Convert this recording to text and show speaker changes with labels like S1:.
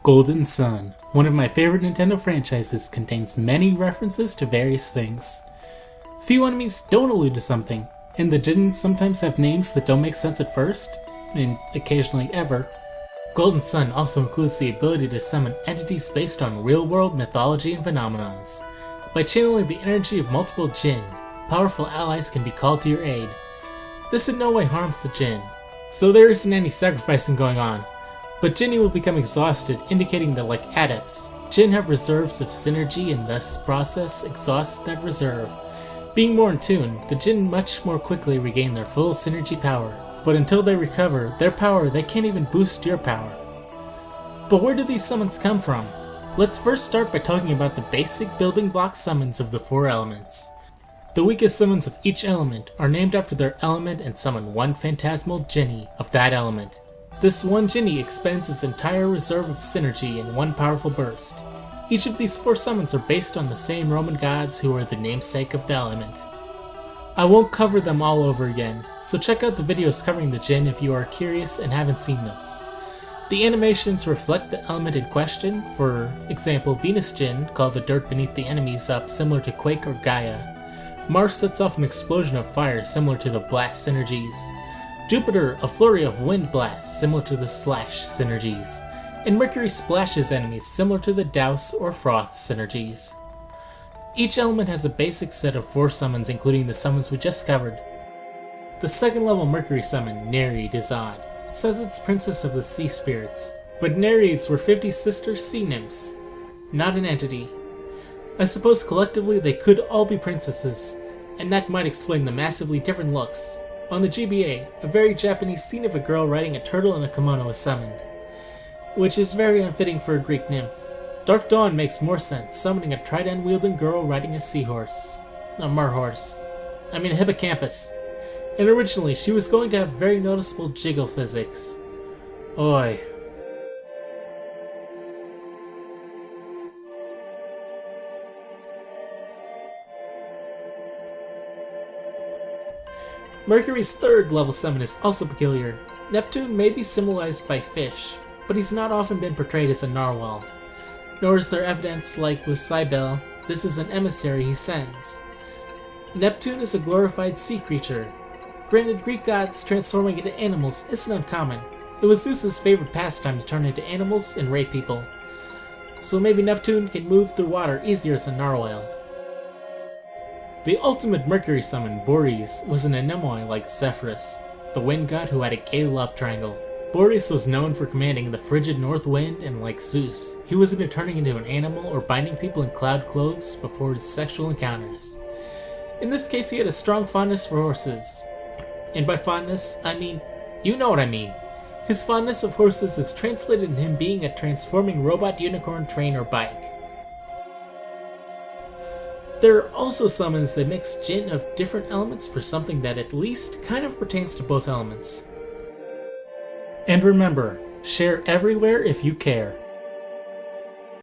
S1: Golden Sun, one of my favorite Nintendo franchises, contains many references to various things. Few enemies don't allude to something, and the Jin sometimes have names that don't make sense at first, and occasionally ever. Golden Sun also includes the ability to summon entities based on real-world mythology and phenomenons. By channeling the energy of multiple Jin, powerful allies can be called to your aid. This in no way harms the Jin, so there isn't any sacrificing going on. But Jinny will become exhausted, indicating that like adepts, Jin have reserves of synergy and thus process exhausts that reserve. Being more in tune, the Jin much more quickly regain their full synergy power, but until they recover their power they can't even boost your power. But where do these summons come from? Let's first start by talking about the basic building block summons of the four elements. The weakest summons of each element are named after their element and summon one phantasmal Jinny of that element. This one Jinny expends its entire reserve of synergy in one powerful burst. Each of these four summons are based on the same Roman gods who are the namesake of the element. I won't cover them all over again, so check out the videos covering the Jin if you are curious and haven't seen those. The animations reflect the element in question, for example Venus Jin, called the dirt beneath the enemies up similar to Quake or Gaia. Mars sets off an explosion of fire similar to the blast synergies. Jupiter, a flurry of wind blasts similar to the slash synergies, and Mercury splashes enemies similar to the douse or froth synergies. Each element has a basic set of 4 summons including the summons we just covered. The second level Mercury summon, Nereid, is odd. It says it's princess of the sea spirits, but Nereids were 50 sister sea nymphs, not an entity. I suppose collectively they could all be princesses, and that might explain the massively different looks. On the GBA, a very Japanese scene of a girl riding a turtle in a kimono is summoned, which is very unfitting for a Greek nymph. Dark Dawn makes more sense, summoning a trident-wielding girl riding a seahorse. A marhorse. I mean a hippocampus. And originally, she was going to have very noticeable jiggle physics. Oi. Mercury's third level summon is also peculiar. Neptune may be symbolized by fish, but he's not often been portrayed as a narwhal. Nor is there evidence like with Cybele, this is an emissary he sends. Neptune is a glorified sea creature. Granted, Greek gods transforming into animals isn't uncommon. It was Zeus's favorite pastime to turn into animals and rape people. So maybe Neptune can move through water easier as a narwhal. The ultimate Mercury summon, Boreas, was an anemone like Zephyrus, the wind god who had a gay love triangle. Boreas was known for commanding the frigid north wind, and like Zeus, he was into turning into an animal or binding people in cloud clothes before his sexual encounters. In this case he had a strong fondness for horses. And by fondness, I mean, you know what I mean. His fondness of horses is translated in him being a transforming robot unicorn train or bike. There are also summons that mix Jin of different elements for something that at least kind of pertains to both elements. And remember, share everywhere if you care.